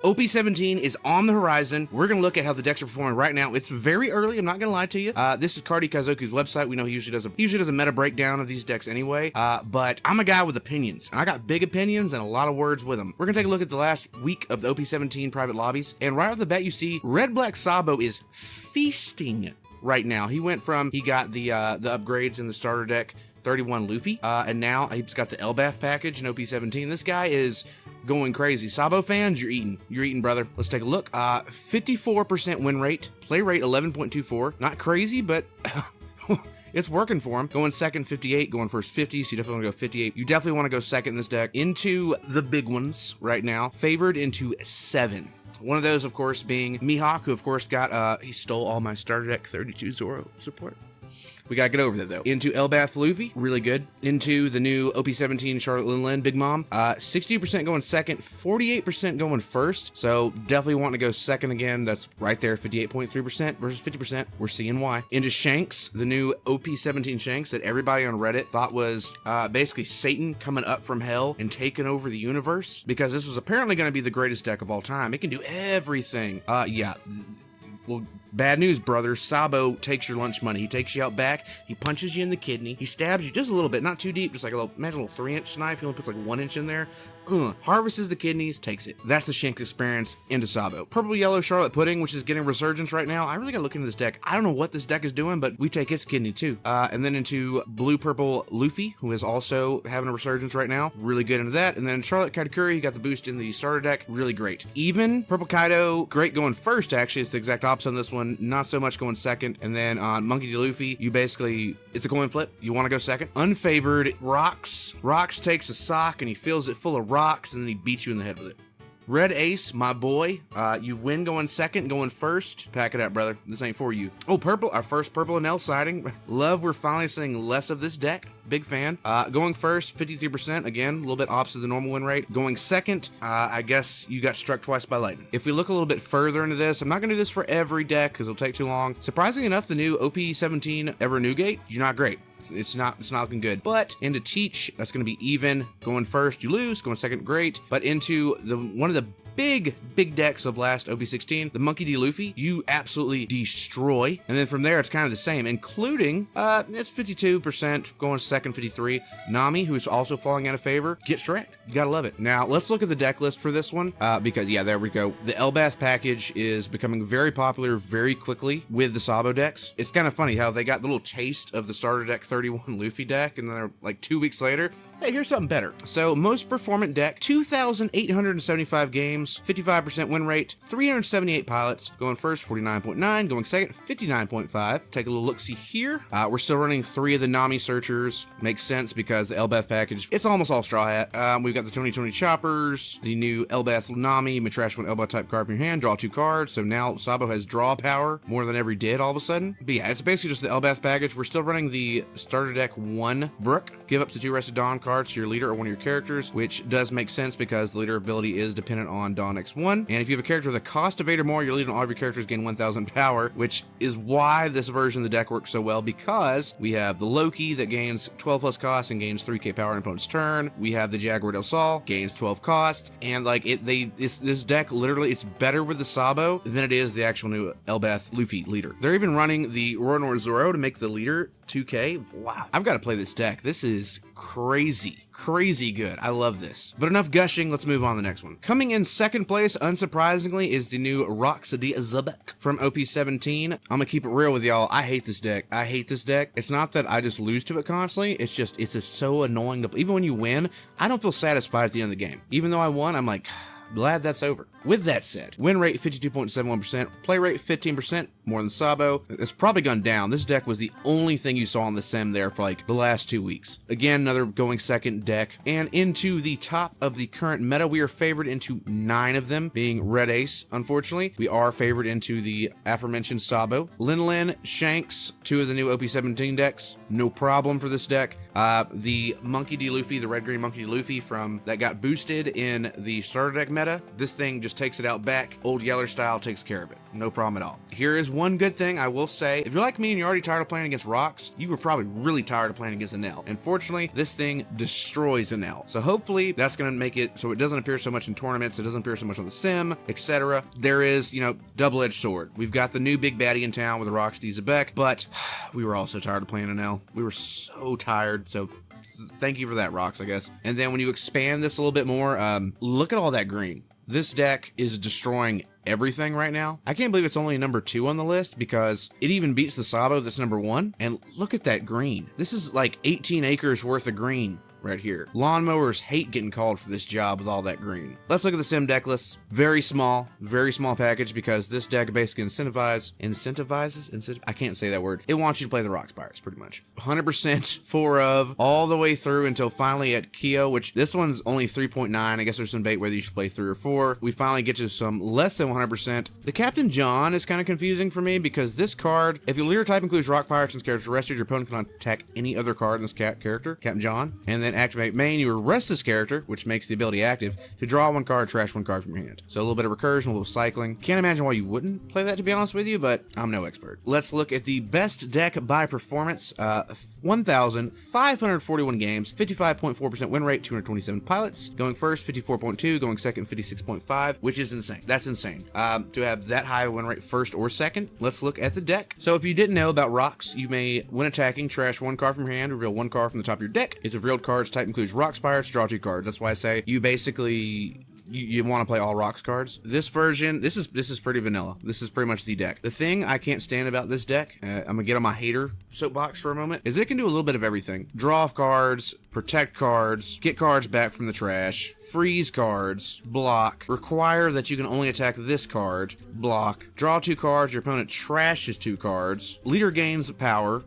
OP17 is on the horizon. We're going to look at how the decks are performing right now. It's very early. I'm not going to lie to you. This is Cardi Kazoku's website. We know he usually does a meta breakdown of these decks anyway. But I'm a guy with opinions. I got big opinions and a lot of words with them. We're going to take a look at the last week of the OP17 private lobbies. And right off the bat, you see Red Black Sabo is feasting right now. He got the upgrades in the starter deck, 31 Luffy, and now he's got the Elbath package in OP17. This guy is going crazy. Sabo fans, you're eating, brother. Let's take a look. 54% win rate, play rate 11.24. Not crazy, but it's working for him. Going second, 58. Going first, 50. So you definitely want to go 58. You definitely want to go second in this deck. Into the big ones right now. Favored into 7. One of those, of course, being Mihawk, who, of course, he stole all my starter deck 32 Zoro support. We gotta get over that, though. Into Elbath Luffy, really good. Into the new OP17 Charlotte Linlin, Big Mom. 60% going second, 48% going first. So definitely want to go second again. That's right there, 58.3% versus 50%. We're seeing why. Into Shanks, the new OP17 Shanks that everybody on Reddit thought was basically Satan coming up from hell and taking over the universe, because this was apparently going to be the greatest deck of all time. It can do everything. Yeah. Well, bad news, brother. Sabo takes your lunch money. He takes you out back. He punches you in the kidney. He stabs you just a little bit, not too deep, just like imagine a little 3-inch knife. He only puts like 1 inch in there. Harvests the kidneys, takes it. That's the Shanks experience into Sabo. Purple Yellow Charlotte Pudding, which is getting resurgence right now. I really gotta look into this deck. I don't know what this deck is doing, but we take its kidney too. And then into Blue Purple Luffy, who is also having a resurgence right now. Really good into that. And then Charlotte Katakuri, he got the boost in the starter deck. Really great. Even Purple Kaido, great going first, actually. It's the exact opposite on this one. Not so much going second. And then on Monkey D. Luffy, it's a coin flip. You want to go second. Unfavored, Rocks. Rocks takes a sock and he fills it full of rocks and then he beats you in the head with it. Red Ace, my boy. You win going second, going first. Pack it up, brother. This ain't for you. Oh, purple. Our first purple and L sighting. Love, we're finally seeing less of this deck. Big fan. Going first, 53%. Again, a little bit opposite of the normal win rate. Going second, I guess you got struck twice by lightning. If we look a little bit further into this, I'm not going to do this for every deck because it'll take too long. Surprisingly enough, the new OP17 Edward Newgate, you're not great. It's not looking good. But into Teach, that's going to be even. Going first, you lose. Going second, great. But into one of the big decks of last OP16, the Monkey D. Luffy, you absolutely destroy. And then from there, it's kind of the same, including, it's 52%, going second, 53. Nami, who is also falling out of favor, gets wrecked. You gotta love it. Now, let's look at the deck list for this one, because, yeah, there we go. The Elbath package is becoming very popular very quickly with the Sabo decks. It's kind of funny how they got the little taste of the starter deck 31 Luffy deck, and then they're like 2 weeks later, hey, here's something better. So, most performant deck, 2,875 games, 55% win rate, 378 pilots, going first 49.9, going second 59.5. Take a little look-see here. We're still running 3 of the Nami searchers. Makes sense because the Elbath package, it's almost all straw hat. We've got the 2020 choppers, the new Elbath Nami, trash one Elbath type card from your hand, draw 2 cards. So now Sabo has draw power more than ever he did all of a sudden. But yeah, it's basically just the Elbath package. We're still running the starter deck 1 Brook. Give up to 2 Rested Dawn cards to your leader or one of your characters, which does make sense because the leader ability is dependent on Dawn X1. And if you have a character with a cost of 8 or more, your leader and all of your characters gain 1,000 power, which is why this version of the deck works so well, because we have the Loki that gains 12 plus cost and gains 3k power in opponent's turn. We have the Jaguar Del Sol, gains 12 cost, and like this deck literally, it's better with the Sabo than it is the actual new Elbath Luffy leader. They're even running the Roronor Zoro to make the leader 2k. Wow, I've got to play this deck. This is crazy good. I love this. But enough gushing, let's move on to the next one. Coming in second place, unsurprisingly, is the new Roxadie Xebec from OP17. I'm gonna keep it real with y'all. I hate this deck. It's not that I just lose to it constantly. It's just so annoying. Even when you win, I don't feel satisfied at the end of the game. Even though I won, I'm like, glad that's over. With that said, win rate 52.71%, play rate 15%, more than Sabo. It's probably gone down. This deck was the only thing you saw on the sim there for like the last 2 weeks. Again, another going second deck. And into the top of the current meta, we are favored into 9 of them, being Red Ace, unfortunately. We are favored into the aforementioned Sabo. Linlin, Shanks, 2 of the new OP17 decks. No problem for this deck. The Monkey D. Luffy, the red-green Monkey D. Luffy from that got boosted in the starter deck meta. This thing just takes it out back. Old Yeller style takes care of it. No problem at all. Here is one good thing I will say. If you're like me and you're already tired of playing against rocks, you were probably really tired of playing against Enel. Unfortunately, this thing destroys Enel. So hopefully that's going to make it so it doesn't appear so much in tournaments. It doesn't appear so much on the sim, etc. There is, you know, double-edged sword. We've got the new big baddie in town with the rocks, Xebec, but we were all so tired of playing Enel. We were so tired. So thank you for that, rocks, I guess. And then when you expand this a little bit more, look at all that green. This deck is destroying everything right now. I can't believe it's only number 2 on the list because it even beats the Sabo that's number 1. And look at that green. This is like 18 acres worth of green right here. Lawnmowers hate getting called for this job with all that green. Let's look at the sim deck list. Very small package because this deck basically incentivizes, I can't say that word. It wants you to play the Rock Spires pretty much. 100% 4 of all the way through until finally at Kyo, which this one's only 3.9. I guess there's some debate whether you should play 3 or 4. We finally get to some less than 100%. The Captain John is kind of confusing for me because this card, if your leader type includes Rock Pirates and characters arrested, your opponent cannot attack any other card in this character, Captain John, and then activate main, you arrest this character, which makes the ability active, to draw 1 card, trash 1 card from your hand. So a little bit of recursion, a little cycling. Can't imagine why you wouldn't play that, to be honest with you, but I'm no expert. Let's look at the best deck by performance. 1,541 games, 55.4% win rate, 227 pilots. Going first, 54.2, going second, 56.5, which is insane. That's insane. To have that high win rate first or second. Let's look at the deck. So if you didn't know about rocks, you may, when attacking, trash 1 card from your hand, reveal 1 card from the top of your deck. Its revealed cards type includes Rock Spires, draw 2 cards. That's why I say you basically you want to play all rocks cards. This version, this is pretty vanilla. This is pretty much the deck. The thing I can't stand about this deck, I'm gonna get on my hater soapbox for a moment, is it can do a little bit of everything. Draw cards, protect cards, get cards back from the trash, freeze cards, block, require that you can only attack this card, block, draw 2 cards, your opponent trashes 2 cards, leader gains power,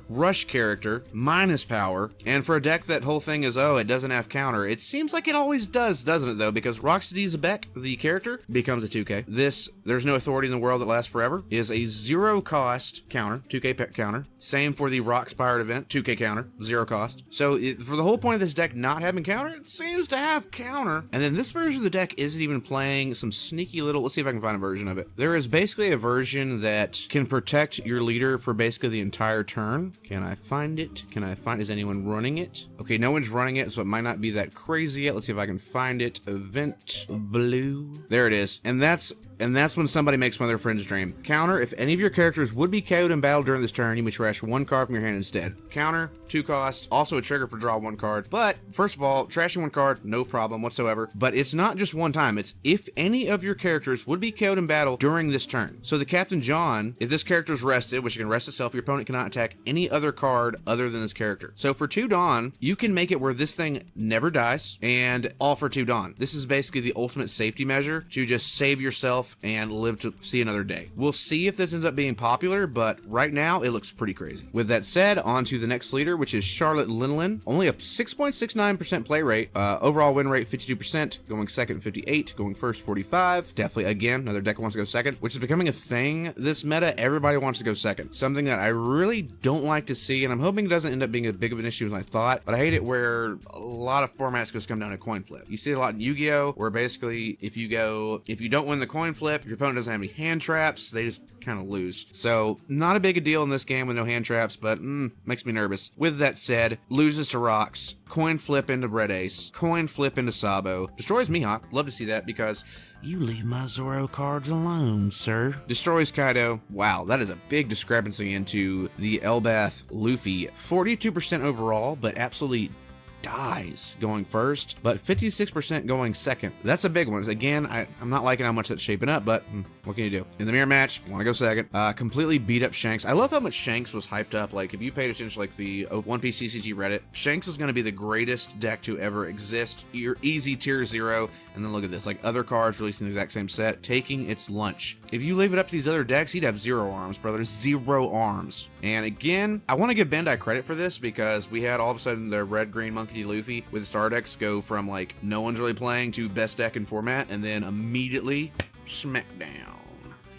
rush character, minus power, and for a deck that whole thing is, oh, it doesn't have counter, it seems like it always does, doesn't it though, because Rocksteady Xebec, the character, becomes a 2k. This, there's no authority in the world that lasts forever, is a 0 cost counter, 2k counter. Same for the Rock Spired event, 2k counter, 0 cost. So for the whole point of this deck not having counter, it seems to have counter. And then this version of the deck isn't even playing some sneaky little, let's see if I can find a version of it. There is basically a version that can protect your leader for basically the entire turn. Can I find it? Is anyone running it? Okay, no one's running it, so it might not be that crazy yet. Let's see if I can find it. Event blue. There it is. And that's when somebody makes one of their friends dream. Counter, if any of your characters would be KO'd in battle during this turn, you may trash 1 card from your hand instead. Counter, 2 cost, also a trigger for draw 1 card. But, first of all, trashing 1 card, no problem whatsoever. But it's not just one time, it's if any of your characters would be KO'd in battle during this turn. So the Captain John, if this character is rested, which it can rest itself, your opponent cannot attack any other card other than this character. So for 2 Dawn, you can make it where this thing never dies, and all for 2 Dawn. This is basically the ultimate safety measure to just save yourself and live to see another day. We'll see if this ends up being popular, but right now it looks pretty crazy. With that said, on to the next leader, which is Charlotte Linlin. Only a 6.69% play rate, overall win rate 52%, going second 58, going first 45. Definitely, again, another deck wants to go second, which is becoming a thing this meta. Everybody wants to go second. Something that I really don't like to see, and I'm hoping it doesn't end up being as big of an issue as I thought, but I hate it where a lot of formats just come down to coin flip. You see a lot in Yu-Gi-Oh! Where basically if you don't win the coin flip, your opponent doesn't have any hand traps, they just kind of lose. So not a big a deal in this game with no hand traps, but makes me nervous. With that said, loses to rocks, coin flip into Red Ace, coin flip into Sabo, destroys Mihawk. Love to see that because you leave my Zoro cards alone, sir. Destroys Kaido. Wow, that is a big discrepancy into the Elbath Luffy. 42% overall, but absolutely dies going first, but 56% going second. That's a big one. Again, I'm not liking how much that's shaping up, but what can you do? In the mirror match, want to go second. Completely beat up Shanks. I love how much Shanks was hyped up. Like, if you paid attention to like the One Piece TCG Reddit, Shanks is going to be the greatest deck to ever exist. You're easy tier 0, and then look at this, like other cards releasing the exact same set, taking its lunch. If you leave it up to these other decks, he'd have 0 arms, brother. 0 arms. And again, I want to give Bandai credit for this because we had all of a sudden the red-green Monkey D. Luffy with star decks go from like no one's really playing to best deck in format, and then immediately smackdown.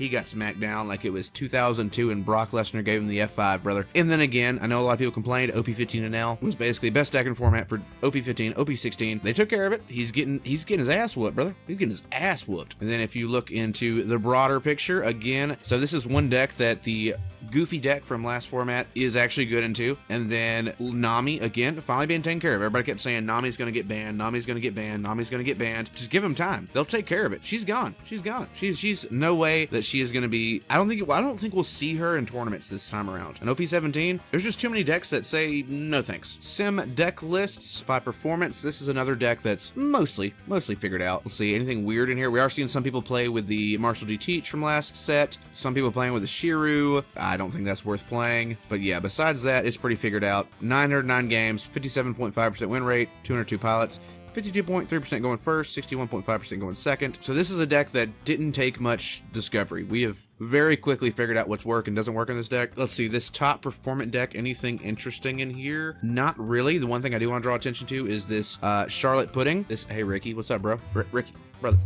he got smacked down like it was 2002 and Brock Lesnar gave him the F5, brother. And then again, I know a lot of people complained, OP15 and L was basically best deck in format for OP15, OP16. They took care of it. He's getting his ass whooped, brother. He's getting his ass whooped. And then if you look into the broader picture again, so this is one deck that the Goofy deck from last format is actually good into. And then Nami, again, finally being taken care of. Everybody kept saying Nami's gonna get banned, Nami's gonna get banned, Nami's gonna get banned. Just give them time. They'll take care of it. She's gone. She's gone. She's no way that she is gonna be. I don't think we'll see her in tournaments this time around. And OP17, there's just too many decks that say no thanks. Sim deck lists by performance. This is another deck that's mostly figured out. Let's see, anything weird in here? We are seeing some people play with the Marshall D Teach from last set. Some people playing with the Shiru. I don't think that's worth playing. But yeah, besides that, it's pretty figured out. 909 games, 57.5% win rate, 202 pilots, 52.3% going first, 61.5% going second. So this is a deck that didn't take much discovery. We have very quickly figured out what's work and doesn't work in this deck. Let's see, this top performant deck, anything interesting in here? Not really. The one thing I do want to draw attention to is this Charlotte Pudding. This, hey Ricky, what's up, bro? Ricky, brother,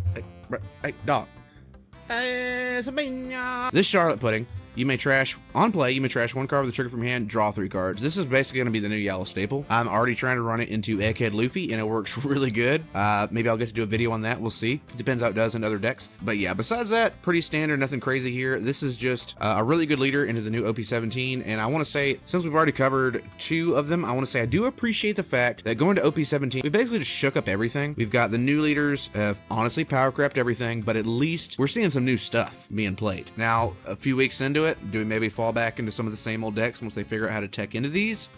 hey, dog. Hey, this Charlotte Pudding. You may trash, on play, you may trash one card with a trigger from hand, draw 3 cards. This is basically going to be the new yellow staple. I'm already trying to run it into Egghead Luffy, and it works really good. Maybe I'll get to do a video on that. We'll see. It depends how it does in other decks. But yeah, besides that, pretty standard, nothing crazy here. This is just a really good leader into the new OP17, and I want to say, since we've already covered 2 of them, I want to say I do appreciate the fact that going to OP17, we basically just shook up everything. We've got the new leaders, have honestly power crept everything, but at least we're seeing some new stuff being played. Now, a few weeks into it, do we maybe fall back into some of the same old decks once they figure out how to tech into these?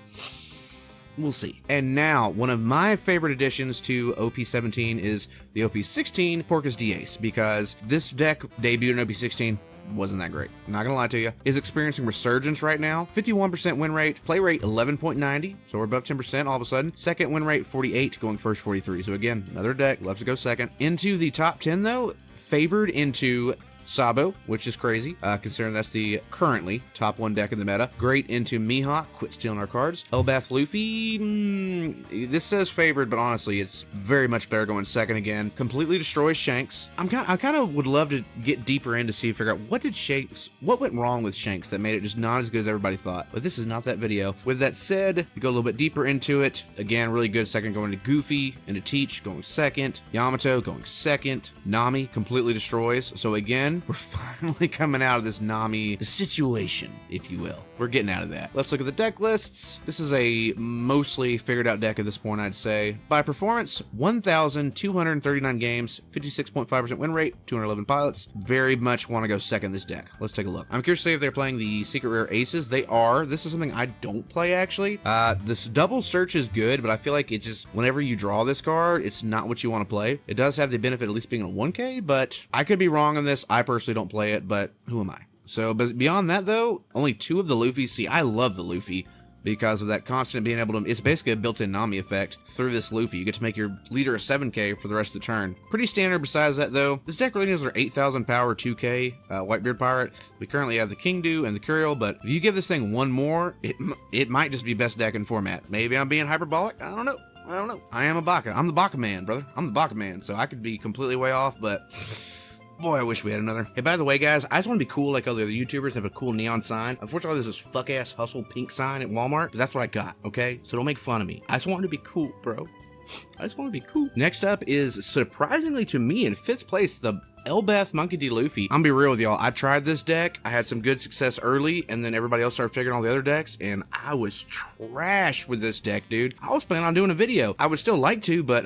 We'll see. And now, one of my favorite additions to OP17 is the OP16 Porcus D-Ace, because this deck debuted in OP16, wasn't that great. Not gonna lie to you. Is experiencing resurgence right now. 51% win rate, play rate 11.90, so we're above 10% all of a sudden. Second win rate 48, going first 43. So again, another deck loves to go second. Into the top 10 though, favored into Sabo, which is crazy, considering that's the currently top 1 deck in the meta. Great into Mihawk, quit stealing our cards. Elbath Luffy, this says favored, but honestly, it's very much better going second again. Completely destroys Shanks. I kind of would love to get deeper in to see, figure out what went wrong with Shanks that made it just not as good as everybody thought. But this is not that video. With that said, we go a little bit deeper into it. Again, really good second going to Goofy, into Teach going second, Yamato going second, Nami completely destroys. So again, we're finally coming out of this Nami situation, if you will. We're getting out of that. Let's look at the deck lists. This is a mostly figured out deck at this point, I'd say. By performance, 1,239 games, 56.5% win rate, 211 pilots. Very much want to go second this deck. Let's take a look. I'm curious to see if they're playing the secret rare aces. They are. This is something I don't play, actually. This double search is good, but I feel like it just, whenever you draw this card, it's not what you want to play. It does have the benefit at least being a 1K, but I could be wrong on this. I personally don't play it, but who am I? So, but beyond that though, only 2 of the Luffys. See, I love the Luffy because of that constant being able to, it's basically a built-in Nami effect through this Luffy. You get to make your leader a 7K for the rest of the turn. Pretty standard besides that though. This deck really needs our 8,000 power 2K Whitebeard Pirate. We currently have the Kingdu and the Curiel, but if you give this thing one more, it might just be best deck in format. Maybe I'm being hyperbolic, I don't know. I am a Baka. I'm the Baka man, brother. I'm the Baka man, so I could be completely way off, but boy, I wish we had another. Hey, by the way, guys, I just want to be cool like other YouTubers, have a cool neon sign. Unfortunately, there's this fuck-ass hustle pink sign at Walmart, but that's what I got, okay? So don't make fun of me. I just want to be cool, bro. I just want to be cool. Next up is, surprisingly to me, in 5th place, the Elbath Monkey D. Luffy. I'm gonna be real with y'all. I tried this deck. I had some good success early, and then everybody else started figuring all the other decks, and I was trash with this deck, dude. I was planning on doing a video. I would still like to, but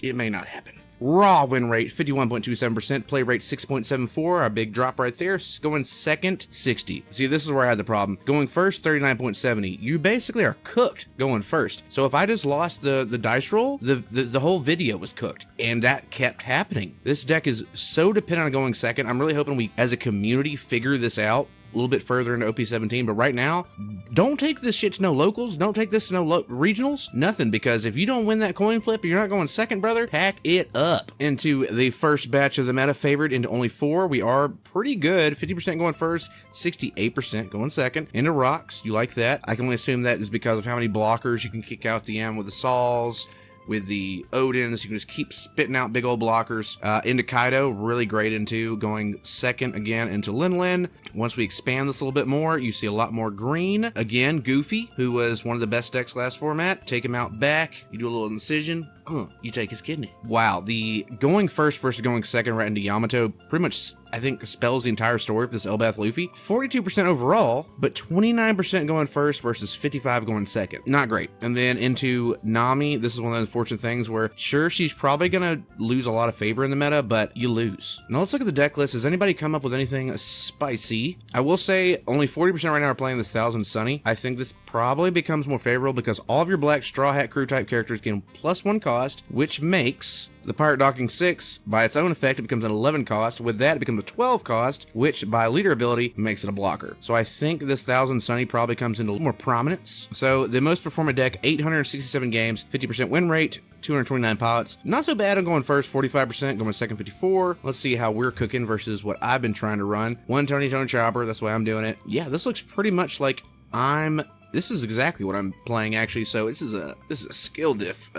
it may not happen. Raw win rate, 51.27%. Play rate, 6.74. A big drop right there. Going second, 60. See, this is where I had the problem. Going first, 39.70. You basically are cooked going first. So if I just lost the dice roll, the whole video was cooked. And that kept happening. This deck is so dependent on going second. I'm really hoping we, as a community, figure this out a little bit further into OP17, but right now, don't take this shit to no locals, don't take this to no regionals, nothing, because if you don't win that coin flip, you're not going second, brother, pack it up. Into the first batch of the meta favored into only 4, we are pretty good, 50% going first, 68% going second. Into rocks, you like that. I can only assume that is because of how many blockers you can kick out the end with the saws, with the Odins. You can just keep spitting out big old blockers. Into Kaido, really great into going second again into Linlin. Once we expand this a little bit more, you see a lot more green. Again, Goofy, who was one of the best decks last format. Take him out back. You do a little incision. You take his kidney. Wow, the going first versus going second right into Yamato pretty much, I think, spells the entire story for this Elbath Luffy. 42% overall, but 29% going first versus 55 going second. Not great. And then into Nami, this is one of those unfortunate things where, sure, she's probably gonna lose a lot of favor in the meta, but you lose. Now let's look at the deck list. Has anybody come up with anything spicy? I will say only 40% right now are playing this 1000 Sunny. I think this probably becomes more favorable because all of your black Straw Hat Crew type characters gain +1 cost, which makes the Pirate Docking 6, by its own effect, it becomes an 11 cost. With that, it becomes a 12 cost, which by leader ability makes it a blocker. So I think this 1000 Sunny probably comes into a little more prominence. So the most performant deck, 867 games, 50% win rate, 229 pilots. Not so bad on going first, 45%, going second, 54. Let's see how we're cooking versus what I've been trying to run. One Tony Chopper, that's why I'm doing it. Yeah, this looks pretty much like this is exactly what I'm playing, actually. So this is a skill diff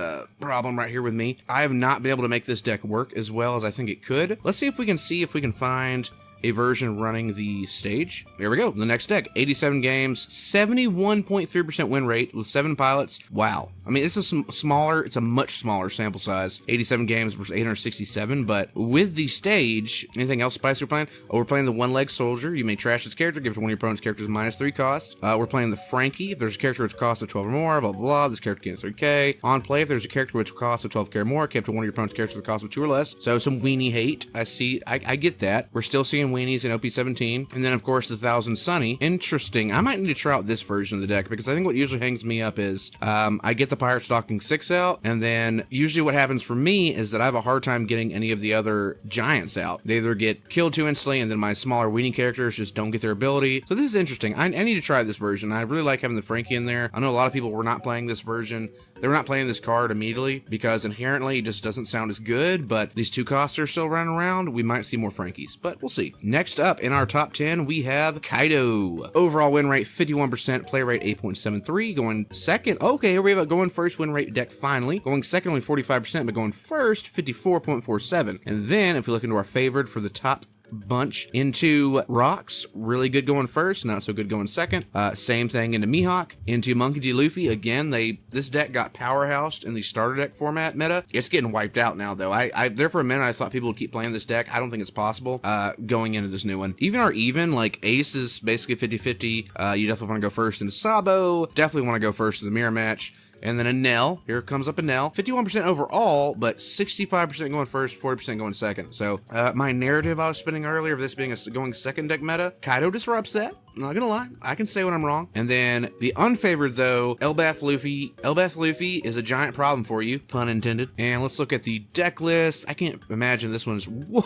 problem right here with me. I have not been able to make this deck work as well as I think it could. Let's see if we can find a version running the stage. Here we go. The next deck, 87 games, 71.3% win rate with 7 pilots. Wow. I mean, it's a much smaller sample size. 87 games versus 867, but with the stage, anything else spicy we're playing? Oh, we're playing the one-leg soldier. You may trash this character, give it to one of your opponent's characters -3 cost. We're playing the Frankie. If there's a character with a cost of 12 or more, blah, blah, blah, this character gains 3k. On play, if there's a character with a cost of 12k or more, kept to one of your opponent's characters with a cost of 2 or less. So some weenie hate. I get that. We're still seeing weenies in OP17. And then, of course, the 1000 Sunny. Interesting. I might need to try out this version of the deck because I think what usually hangs me up is I get the Pirates Docking 6 out, and then usually what happens for me is that I have a hard time getting any of the other giants out. They either get killed too instantly, and then my smaller weenie characters just don't get their ability. So this is interesting. I need to try this version. I really like having the Frankie in there. I know a lot of people were not playing this version. They were not playing this card immediately because inherently it just doesn't sound as good, but these 2 costs are still running around. We might see more Frankies, but we'll see. Next up in our top 10, we have Kaido. Overall win rate 51%, play rate 8.73. Going second, okay, here we have a going first win rate deck finally. Going second only 45%, but going first 54.47. And then if we look into our favorite for the top bunch, into Rocks, really good going first, not so good going second. Same thing into Mihawk, into Monkey D. Luffy. Again, this deck got powerhoused in the starter deck format meta. It's getting wiped out now, though. I there for a minute I thought people would keep playing this deck. I don't think it's possible going into this new one. Even like Ace is basically 50-50. You definitely want to go first into Sabo. Definitely want to go first in the mirror match. And then a Nell. Here comes up a Nell. 51% overall, but 65% going first, 40% going second. So my narrative I was spinning earlier of this being a going second deck meta, Kaido disrupts that. I'm not gonna lie, I can say when I'm wrong. And then the unfavored though, Elbath Luffy. Elbath Luffy is a giant problem for you, pun intended. And let's look at the deck list. I can't imagine this one's, whoa.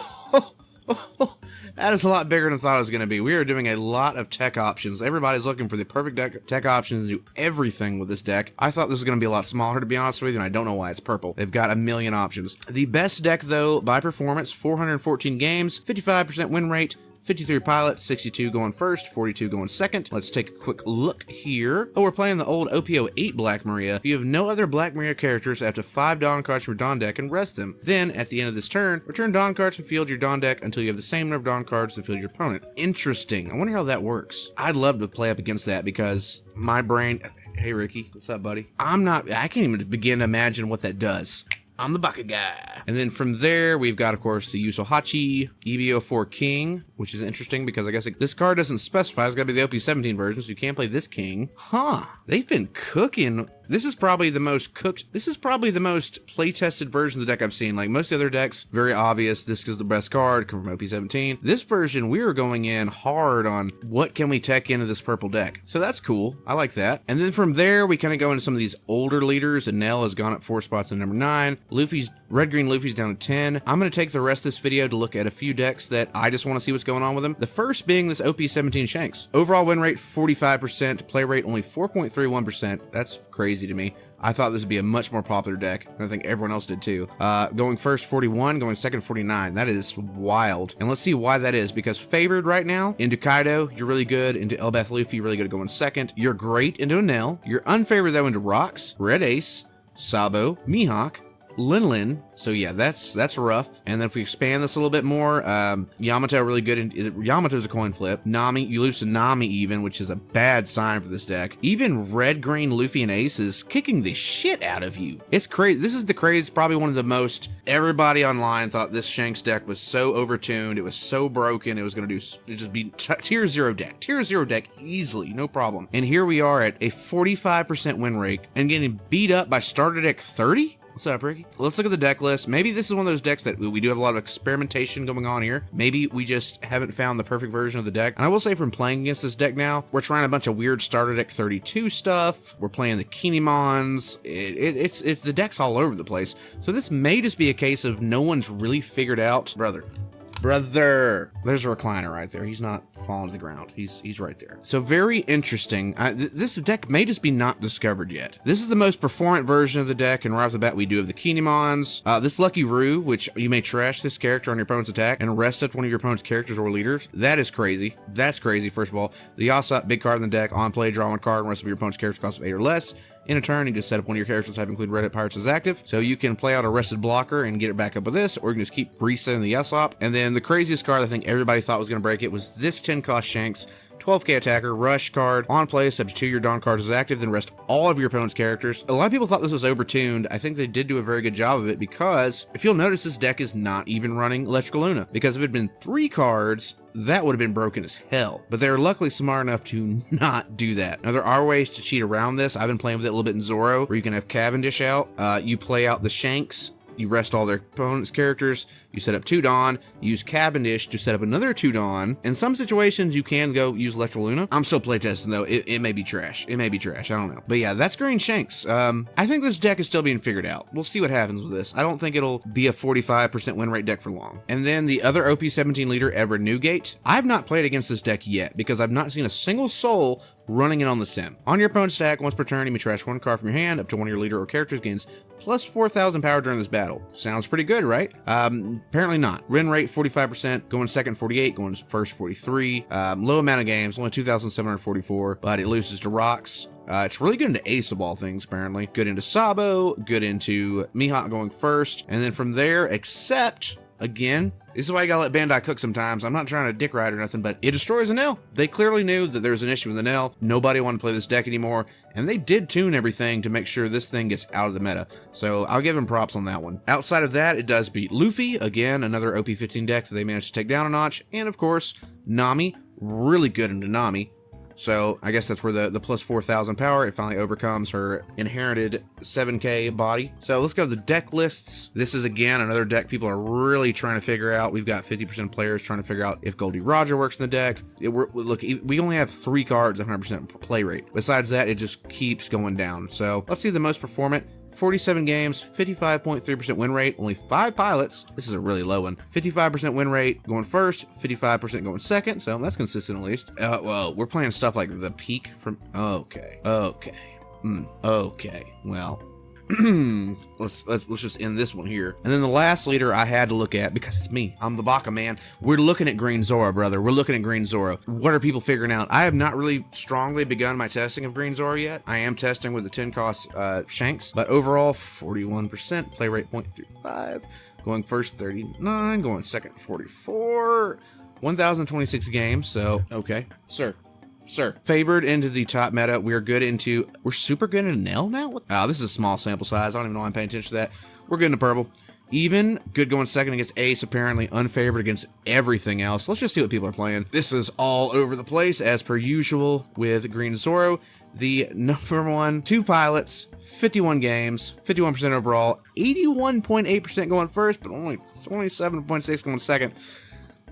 That is a lot bigger than I thought it was going to be. We are doing a lot of tech options. Everybody's looking for the perfect tech options to do everything with this deck. I thought this was going to be a lot smaller, to be honest with you, and I don't know why. It's purple. They've got a million options. The best deck, though, by performance, 414 games, 55% win rate, 53 pilots, 62 going first, 42 going second. Let's take a quick look here. Oh, we're playing the old OP08 Black Maria. If you have no other Black Maria characters, add to 5 Dawn cards from your Dawn deck and rest them. Then, at the end of this turn, return Dawn cards from field your Dawn deck until you have the same number of Dawn cards to field your opponent. Interesting. I wonder how that works. I'd love to play up against that because my brain... Hey, Ricky. What's up, buddy? I can't even begin to imagine what that does. I'm the bucket guy. And then from there, we've got, of course, the Yusohachi EBO4 King, which is interesting because I guess this card doesn't specify. It's got to be the OP17 version, so you can't play this King. Huh. They've been cooking. This is probably the most play-tested version of the deck I've seen. Like most of the other decks, very obvious. This is the best card, come from OP17. This version, we are going in hard on what can we tech into this purple deck. So that's cool. I like that. And then from there, we kind of go into some of these older leaders, and Nell has gone up 4 spots to number 9. Red-Green Luffy's down to 10. I'm going to take the rest of this video to look at a few decks that I just want to see what's going on with them. The first being this OP17 Shanks. Overall win rate 45%, play rate only 4.31%. That's crazy to me. I thought this would be a much more popular deck, and I think everyone else did too. Going first 41, going second 49. That is wild. And let's see why that is, because favored right now, into Kaido, you're really good. Into Elbath Luffy, you're really good at going second. You're great into a Nell. You're unfavored though into Rocks, Red Ace, Sabo, Mihawk, Linlin. So yeah, that's rough. And then if we expand this a little bit more, Yamato really good. Yamato's a coin flip. Nami, you lose to Nami even, which is a bad sign for this deck. Even red, green, Luffy, and Ace is kicking the shit out of you. It's crazy. This is the crazy, probably one of the most, everybody online thought this Shanks deck was so overtuned. It was so broken. It was going to just be tier 0 deck. Tier 0 deck easily, no problem. And here we are at a 45% win rate and getting beat up by starter deck 30? What's up, Ricky? Let's look at the deck list. Maybe this is one of those decks that we do have a lot of experimentation going on here. Maybe we just haven't found the perfect version of the deck. And I will say from playing against this deck now, we're trying a bunch of weird starter deck 32 stuff. We're playing the Kinemons. It's the deck's all over the place. So this may just be a case of no one's really figured out. Brother, there's a recliner right there. He's not falling to the ground. He's right there. So very interesting. This deck may just be not discovered yet. This is the most performant version of the deck, and right off the bat we do have the Kinemons. This Lucky Roo, which you may trash this character on your opponent's attack and rest up one of your opponent's characters or leaders. That is crazy. That's crazy, first of all. The Yasop, big card in the deck, on play, draw one card, and rest of your opponent's characters cost 8 or less. In a turn, you just set up one of your characters type, include Red Hat Pirates as active. So you can play out a rested blocker and get it back up with this, or you can just keep resetting the Yasop. And then the craziest card I think everybody thought was going to break it was this 10 cost Shanks. 12k attacker, rush card, on play, subject to your Dawn cards is active, then rest all of your opponent's characters. A lot of people thought this was overtuned. I think they did do a very good job of it because if you'll notice, this deck is not even running Electrical Luna, because if it had been 3 cards, that would have been broken as hell. But they're luckily smart enough to not do that. Now, there are ways to cheat around this. I've been playing with it a little bit in Zoro, where you can have Cavendish out. You play out the Shanks, you rest all their opponent's characters, you set up 2 Dawn, use Cavendish to set up another 2 Dawn. In some situations, you can go use Electro Luna. I'm still playtesting though. It may be trash. It may be trash. I don't know. But yeah, that's Green Shanks. I think this deck is still being figured out. We'll see what happens with this. I don't think it'll be a 45% win rate deck for long. And then the other OP17 leader, Edward Newgate. I've not played against this deck yet because I've not seen a single soul running it on the sim. On your opponent's attack, once per turn, you may trash 1 card from your hand up to one of your leader or characters gains plus 4,000 power during this battle. Sounds pretty good, right? Apparently not. Win rate 45%, going second 48, going first 43. Low amount of games, only 2,744, but it loses to rocks. It's really good into Ace of all things, apparently. Good into Sabo, good into Mihawk going first, and then from there, except, again, this is why you gotta let Bandai cook sometimes. I'm not trying to dick ride or nothing, but it destroys a Nell. They clearly knew that there was an issue with the Nell. Nobody wanted to play this deck anymore, and they did tune everything to make sure this thing gets out of the meta. So I'll give them props on that one. Outside of that, it does beat Luffy, again, another OP15 deck that they managed to take down a notch, and of course, Nami, really good into Nami. So I guess that's where the plus 4,000 power, it finally overcomes her inherited 7k body. So let's go to the deck lists. This is again another deck people are really trying to figure out. We've got 50% players trying to figure out if Goldie Roger works in the deck. Look, we only have 3 cards at 100% play rate. Besides that, it just keeps going down. So let's see the most performant. 47 games, 55.3% win rate, only 5 pilots. This is a really low one. 55% win rate going first, 55% going second, so that's consistent at least. Well, we're playing stuff like the peak from, okay, well, let's just end this one here. And then the last leader I had to look at, because it's me, I'm the Baka man. We're looking at Green Zoro, brother. We're looking at Green Zoro. What are people figuring out? I have not really strongly begun my testing of Green Zoro yet. I am testing with the 10 cost Shanks, but overall 41%, play rate 0.35, going first 39, going second 44, 1,026 games. So okay, sir, favored into the top meta. We're super good in Nell now. Oh, this is a small sample size. I don't even know why I'm paying attention to that. We're good in the purple. Even good going second against Ace, apparently unfavored against everything else. Let's just see what people are playing. This is all over the place as per usual with Green Zoro. The number 1, 2 pilots, 51 games, 51% overall, 81.8% going first, but only 27.6 going second.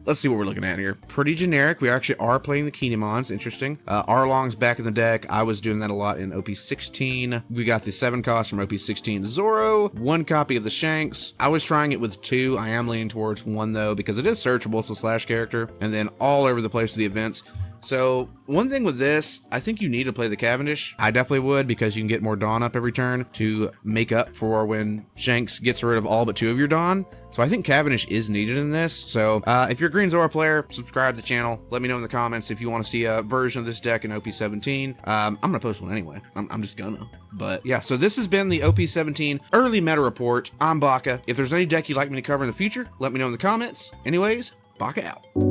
Let's see what we're looking at here. Pretty generic. We actually are playing the Kinemons. Interesting. Arlong's back in the deck. I was doing that a lot in OP16. We got the 7 cost from OP16 Zoro. 1 copy of the Shanks. I was trying it with 2. I am leaning towards 1 though, because it is searchable. It's a slash character. And then all over the place with the events. So one thing with this, I think you need to play the Cavendish. I definitely would, because you can get more Dawn up every turn to make up for when Shanks gets rid of all but 2 of your Dawn. So I think Cavendish is needed in this. So if you're a Green Zoro player, subscribe to the channel. Let me know in the comments if you want to see a version of this deck in OP17. I'm going to post one anyway. I'm just gonna. But yeah, so this has been the OP17 early meta report. I'm Baka. If there's any deck you'd like me to cover in the future, let me know in the comments. Anyways, Baka out.